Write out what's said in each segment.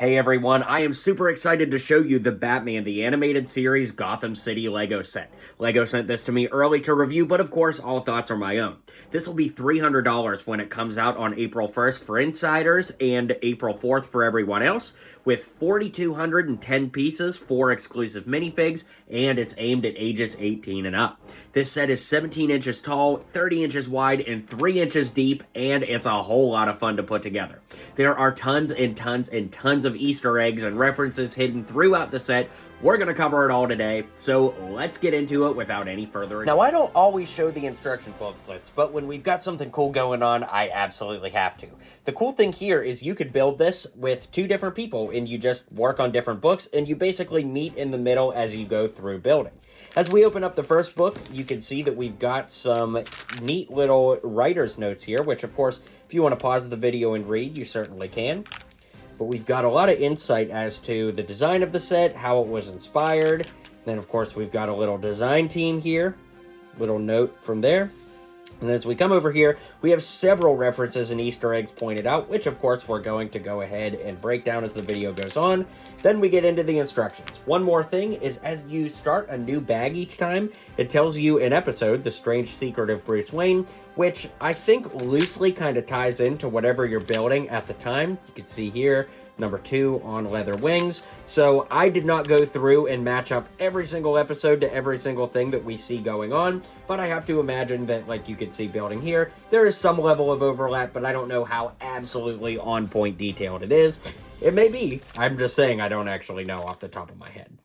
Hey everyone, I am super excited to show you the Batman the Animated Series Gotham City Lego set. Lego sent this to me early to review, but of course all thoughts are my own. This will be $300 when it comes out on April 1st for insiders and April 4th for everyone else, with 4,210 pieces, 4 exclusive minifigs, and it's aimed at ages 18 and up. This set is 17 inches tall, 30 inches wide, and 3 inches deep, and it's a whole lot of fun to put together. There are tons and tons and tons of Easter eggs and references hidden throughout the set. We're going to cover it all today, so let's get into it without any further ado. Now, I don't always show the instruction booklets, but when we've got something cool going on, I absolutely have to. The cool thing here is you could build this with 2 different people, and you just work on different books, and you basically meet in the middle as you go through building. As we open up the first book, you can see that we've got some neat little writer's notes here, which, of course, if you want to pause the video and read, you certainly can. But we've got a lot of insight as to the design of the set, how it was inspired. Then, of course, we've got a little design team here. Little note from there. And as we come over here, we have several references and Easter eggs pointed out, which, of course, we're going to go ahead and break down as the video goes on. Then we get into the instructions. One more thing is as you start a new bag each time, it tells you an episode, The Strange Secret of Bruce Wayne, which I think loosely kind of ties into whatever you're building at the time. You can see here, number 2 on leather wings. So I did not go through and match up every single episode to every single thing that we see going on, but I have to imagine that, like you can see building here, there is some level of overlap, but I don't know how absolutely on point detailed it is. It may be. I'm just saying I don't actually know off the top of my head.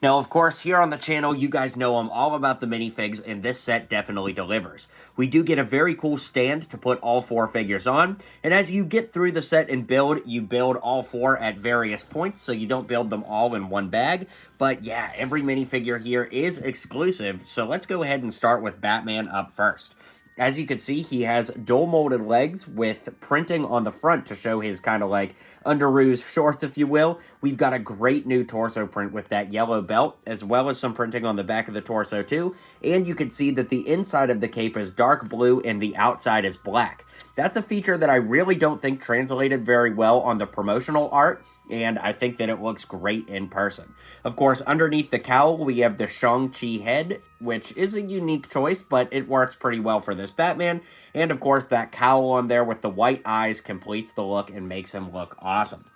Now, of course, here on the channel, you guys know I'm all about the minifigs, and this set definitely delivers. We do get a very cool stand to put all 4 figures on, and as you get through the set and build, you build all 4 at various points, so you don't build them all in one bag. But yeah, every minifigure here is exclusive, so let's go ahead and start with Batman up first. As you can see, he has dual molded legs with printing on the front to show his kind of like underoos shorts, if you will. We've got a great new torso print with that yellow belt, as well as some printing on the back of the torso too. And you can see that the inside of the cape is dark blue and the outside is black. That's a feature that I really don't think translated very well on the promotional art, and I think that it looks great in person. Of course, underneath the cowl, we have the Shang-Chi head, which is a unique choice, but it works pretty well for this Batman. And of course, that cowl on there with the white eyes completes the look and makes him look awesome.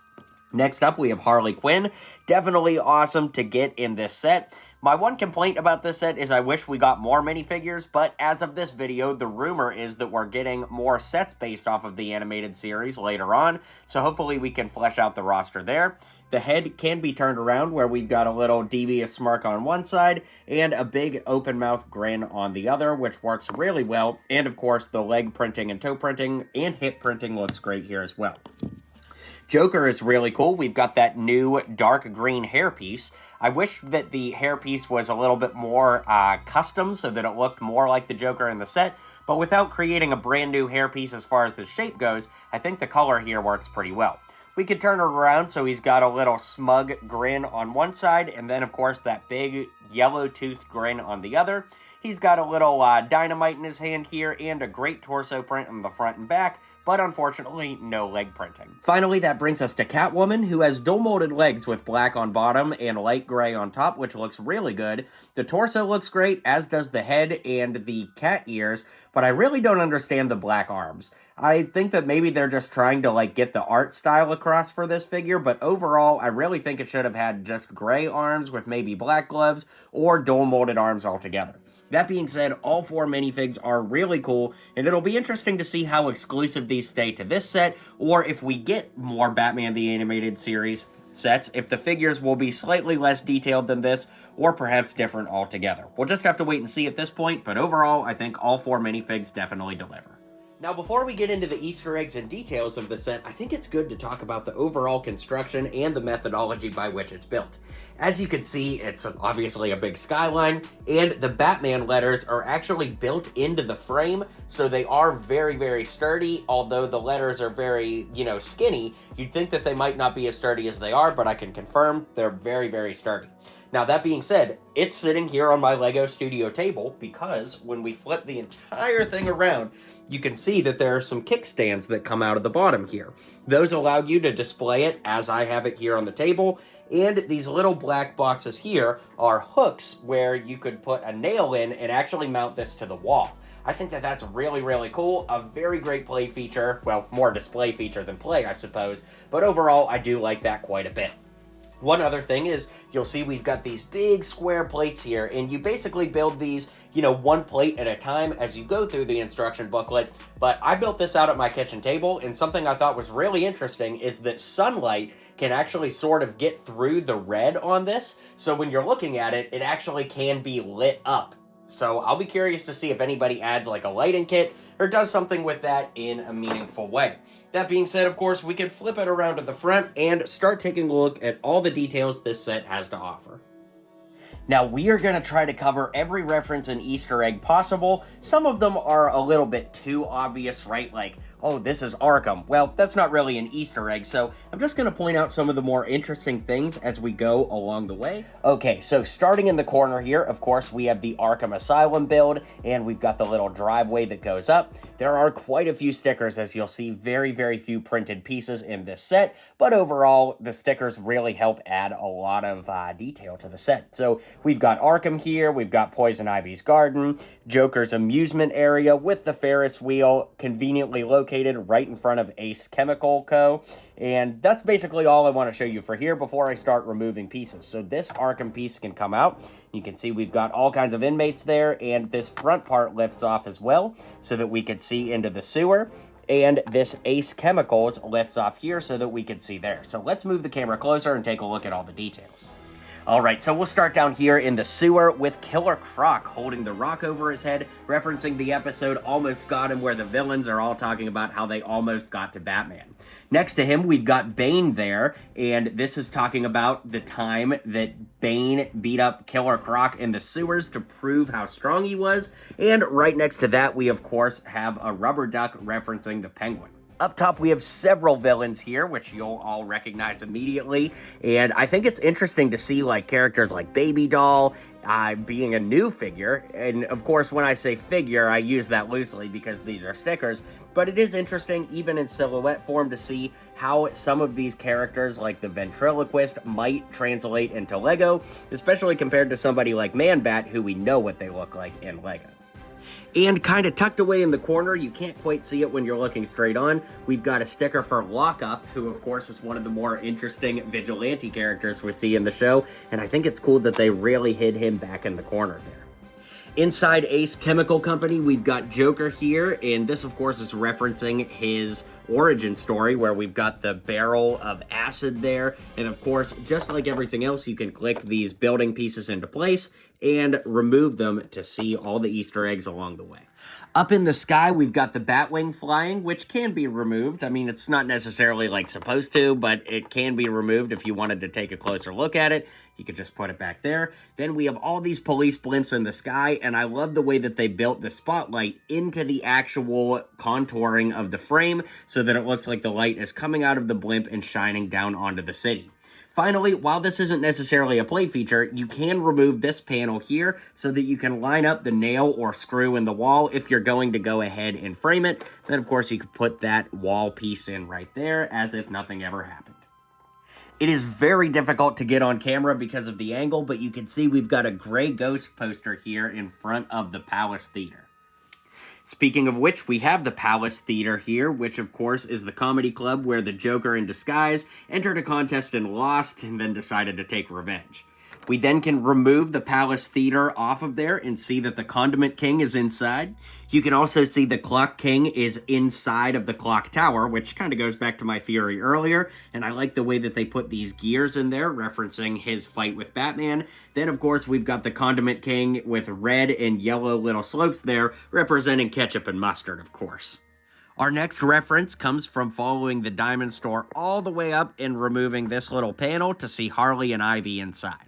Next up, we have Harley Quinn. Definitely awesome to get in this set. My one complaint about this set is I wish we got more minifigures, but as of this video, the rumor is that we're getting more sets based off of the animated series later on, so hopefully we can flesh out the roster there. The head can be turned around where we've got a little devious smirk on one side and a big open mouth grin on the other, which works really well. And of course, the leg printing and toe printing and hip printing looks great here as well. Joker is really cool. We've got that new dark green hairpiece. I wish that the hairpiece was a little bit more custom so that it looked more like the Joker in the set, but without creating a brand new hairpiece as far as the shape goes, I think the color here works pretty well. We could turn it around so he's got a little smug grin on one side, and then of course that big yellow-toothed grin on the other. He's got a little dynamite in his hand here and a great torso print on the front and back, but unfortunately, no leg printing. Finally, that brings us to Catwoman, who has dual-molded legs with black on bottom and light gray on top, which looks really good. The torso looks great, as does the head and the cat ears, but I really don't understand the black arms. I think that maybe they're just trying to, like, get the art style across for this figure, but overall, I really think it should have had just gray arms with maybe black gloves or dual-molded arms altogether. That being said, all 4 minifigs are really cool, and it'll be interesting to see how exclusive these stay to this set, or if we get more Batman the Animated Series sets, if the figures will be slightly less detailed than this, or perhaps different altogether. We'll just have to wait and see at this point, but overall, I think all 4 minifigs definitely deliver. Now, before we get into the Easter eggs and details of the set, I think it's good to talk about the overall construction and the methodology by which it's built. As you can see, it's obviously a big Skyline, and the Batman letters are actually built into the frame, so they are very, very sturdy. Although the letters are very, skinny, you'd think that they might not be as sturdy as they are, but I can confirm they're very, very sturdy. Now, that being said, it's sitting here on my LEGO Studio table because when we flip the entire thing around, you can see that there are some kickstands that come out of the bottom here. Those allow you to display it as I have it here on the table, and these little black boxes here are hooks where you could put a nail in and actually mount this to the wall. I think that that's really, really cool, a very great play feature, well, more display feature than play, I suppose, but overall, I do like that quite a bit. One other thing is, you'll see we've got these big square plates here, and you basically build these, one plate at a time as you go through the instruction booklet, but I built this out at my kitchen table, and something I thought was really interesting is that sunlight can actually sort of get through the red on this, so when you're looking at it, it actually can be lit up. So I'll be curious to see if anybody adds like a lighting kit or does something with that in a meaningful way. That being said, of course, we could flip it around to the front and start taking a look at all the details this set has to offer. Now, we are going to try to cover every reference and Easter egg possible. Some of them are a little bit too obvious, right? Like, oh, this is Arkham. Well, that's not really an Easter egg, so I'm just going to point out some of the more interesting things as we go along the way. Okay, so starting in the corner here, of course, we have the Arkham Asylum build, and we've got the little driveway that goes up. There are quite a few stickers, as you'll see, very, very few printed pieces in this set, but overall, the stickers really help add a lot of detail to the set. So we've got Arkham here, we've got Poison Ivy's garden, Joker's amusement area with the Ferris wheel, conveniently located right in front of Ace Chemical Co. And that's basically all I want to show you for here before I start removing pieces. So this Arkham piece can come out. You can see we've got all kinds of inmates there, and this front part lifts off as well so that we could see into the sewer. And this Ace Chemicals lifts off here so that we can see there. So let's move the camera closer and take a look at all the details. Alright, so we'll start down here in the sewer with Killer Croc holding the rock over his head, referencing the episode Almost Got Him, where the villains are all talking about how they almost got to Batman. Next to him, we've got Bane there, and this is talking about the time that Bane beat up Killer Croc in the sewers to prove how strong he was, and right next to that, we of course have a rubber duck referencing the Penguin. Up top, we have several villains here, which you'll all recognize immediately, and I think it's interesting to see like characters like Baby Doll being a new figure, and of course when I say figure, I use that loosely because these are stickers, but it is interesting even in silhouette form to see how some of these characters like the ventriloquist might translate into Lego, especially compared to somebody like Man-Bat, who we know what they look like in Lego. And kind of tucked away in the corner, you can't quite see it when you're looking straight on, we've got a sticker for Lockup, who of course is one of the more interesting vigilante characters we see in the show, and I think it's cool that they really hid him back in the corner there. Inside Ace Chemical Company, we've got Joker here, and this, of course, is referencing his origin story, where we've got the barrel of acid there, and of course, just like everything else, you can click these building pieces into place and remove them to see all the Easter eggs along the way. Up in the sky, we've got the Batwing flying, which can be removed. I mean, it's not necessarily, like, supposed to, but it can be removed if you wanted to take a closer look at it. You could just put it back there. Then we have all these police blimps in the sky, and I love the way that they built the spotlight into the actual contouring of the frame so that it looks like the light is coming out of the blimp and shining down onto the city. Finally, while this isn't necessarily a play feature, you can remove this panel here so that you can line up the nail or screw in the wall if you're going to go ahead and frame it. Then, of course, you could put that wall piece in right there as if nothing ever happened. It is very difficult to get on camera because of the angle, but you can see we've got a gray ghost poster here in front of the Palace Theater. Speaking of which, we have the Palace Theater here, which of course is the comedy club where the Joker in disguise entered a contest and lost and then decided to take revenge. We then can remove the Palace Theater off of there and see that the Condiment King is inside. You can also see the Clock King is inside of the Clock Tower, which kind of goes back to my theory earlier, and I like the way that they put these gears in there, referencing his fight with Batman. Then, of course, we've got the Condiment King with red and yellow little slopes there, representing ketchup and mustard, of course. Our next reference comes from following the Diamond Store all the way up and removing this little panel to see Harley and Ivy inside.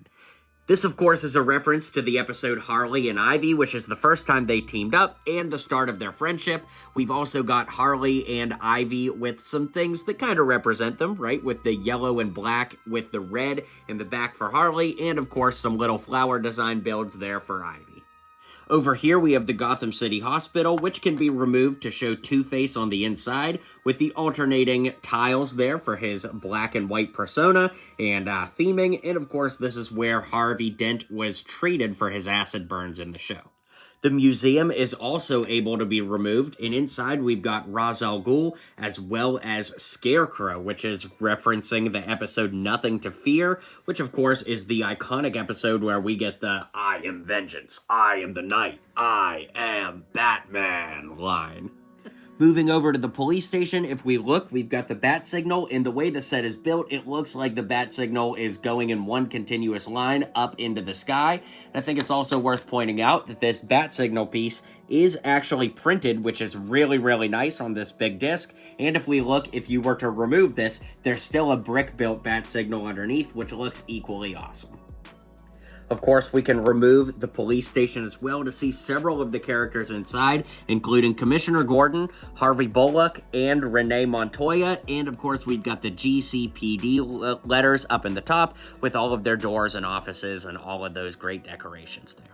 This, of course, is a reference to the episode Harley and Ivy, which is the first time they teamed up and the start of their friendship. We've also got Harley and Ivy with some things that kind of represent them, right? With the yellow and black, with the red in the back for Harley, and, of course, some little flower design builds there for Ivy. Over here, we have the Gotham City Hospital, which can be removed to show Two-Face on the inside, with the alternating tiles there for his black and white persona and theming. And of course, this is where Harvey Dent was treated for his acid burns in the show. The museum is also able to be removed, and inside we've got Ra's al Ghul as well as Scarecrow, which is referencing the episode Nothing to Fear, which of course is the iconic episode where we get the "I am vengeance, I am the night, I am Batman" line. Moving over to the police station, if we look, we've got the bat signal, and the way the set is built, it looks like the bat signal is going in one continuous line up into the sky. And I think it's also worth pointing out that this bat signal piece is actually printed, which is really, really nice on this big disc. And if we look, if you were to remove this, there's still a brick-built bat signal underneath, which looks equally awesome. Of course, we can remove the police station as well to see several of the characters inside, including Commissioner Gordon, Harvey Bullock, and Renee Montoya. And of course, we've got the GCPD letters up in the top with all of their doors and offices and all of those great decorations there.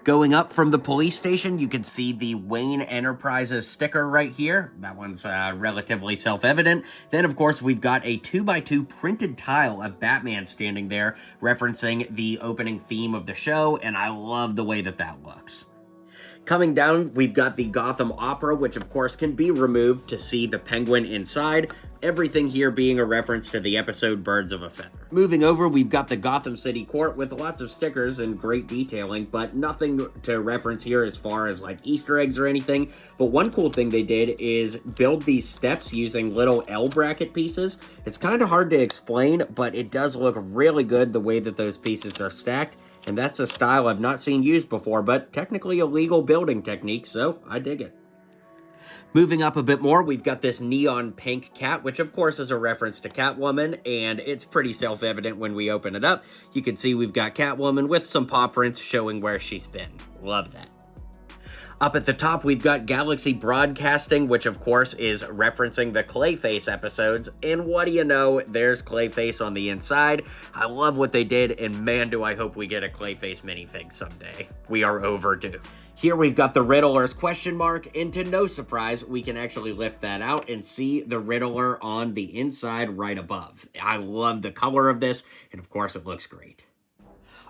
Going up from the police station, you can see the Wayne Enterprises sticker right here. That one's relatively self-evident. Then, of course, we've got a 2x2 printed tile of Batman standing there, referencing the opening theme of the show, and I love the way that that looks. Coming down, we've got the Gotham Opera, which of course can be removed to see the Penguin inside. Everything here being a reference to the episode Birds of a Feather. Moving over, we've got the Gotham City Court with lots of stickers and great detailing, but nothing to reference here as far as like Easter eggs or anything. But one cool thing they did is build these steps using little L bracket pieces. It's kind of hard to explain, but it does look really good the way that those pieces are stacked. And that's a style I've not seen used before, but technically a legal building technique, so I dig it. Moving up a bit more, we've got this neon pink cat, which of course is a reference to Catwoman, and it's pretty self-evident when we open it up. You can see we've got Catwoman with some paw prints showing where she's been. Love that. Up at the top, we've got Galaxy Broadcasting, which of course is referencing the Clayface episodes. And what do you know, there's Clayface on the inside. I love what they did, and man, do I hope we get a Clayface minifig someday. We are overdue. Here we've got the Riddler's question mark, and to no surprise, we can actually lift that out and see the Riddler on the inside right above. I love the color of this, and of course it looks great.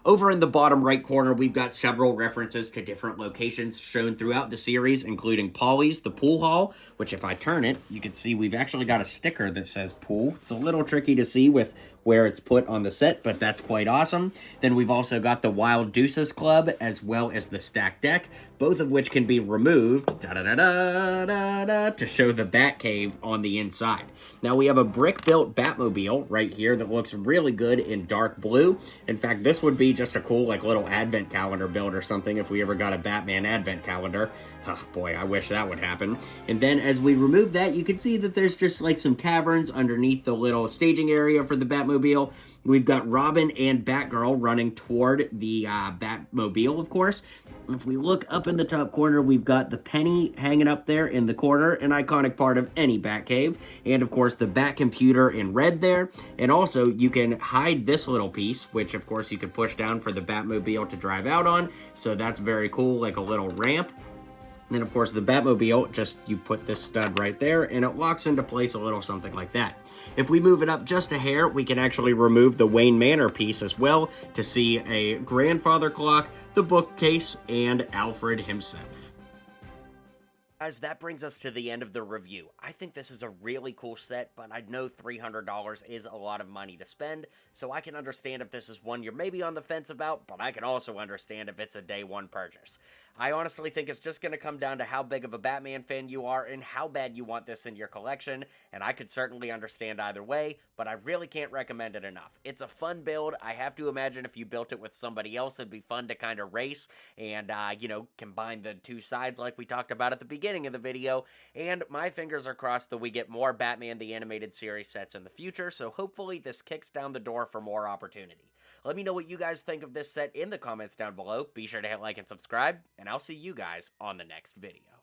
Over in the bottom right corner, we've got several references to different locations shown throughout the series, including Polly's, the pool hall, which if I turn it, you can see we've actually got a sticker that says pool. It's a little tricky to see with where it's put on the set, but that's quite awesome. Then we've also got the Wild Deuces Club, as well as the Stacked Deck, both of which can be removed to show the Batcave on the inside. Now we have a brick-built Batmobile right here that looks really good in dark blue. In fact, this would be just a cool like little advent calendar build or something if we ever got a Batman advent calendar. Oh boy, I wish that would happen. And then as we remove that, you can see that there's just like some caverns underneath the little staging area for the Batmobile. We've got Robin and Batgirl running toward the Batmobile, of course. If we look up in the top corner, we've got the penny hanging up there in the corner, an iconic part of any Batcave. And of course, the Bat computer in red there. And also, you can hide this little piece, which of course you can push down for the Batmobile to drive out on. So that's very cool, like a little ramp. Then, of course, the Batmobile, just you put this stud right there, and it locks into place a little something like that. If we move it up just a hair, we can actually remove the Wayne Manor piece as well to see a grandfather clock, the bookcase, and Alfred himself. Guys, that brings us to the end of the review. I think this is a really cool set, but I know $300 is a lot of money to spend, so I can understand if this is one you're maybe on the fence about, but I can also understand if it's a day one purchase. I honestly think it's just going to come down to how big of a Batman fan you are and how bad you want this in your collection, and I could certainly understand either way, but I really can't recommend it enough. It's a fun build. I have to imagine if you built it with somebody else, it'd be fun to kind of race and, combine the two sides like we talked about at the beginning of the video, and my fingers are crossed that we get more Batman the Animated Series sets in the future, so hopefully this kicks down the door for more opportunity. Let me know what you guys think of this set in the comments down below. Be sure to hit like and subscribe, and I'll see you guys on the next video.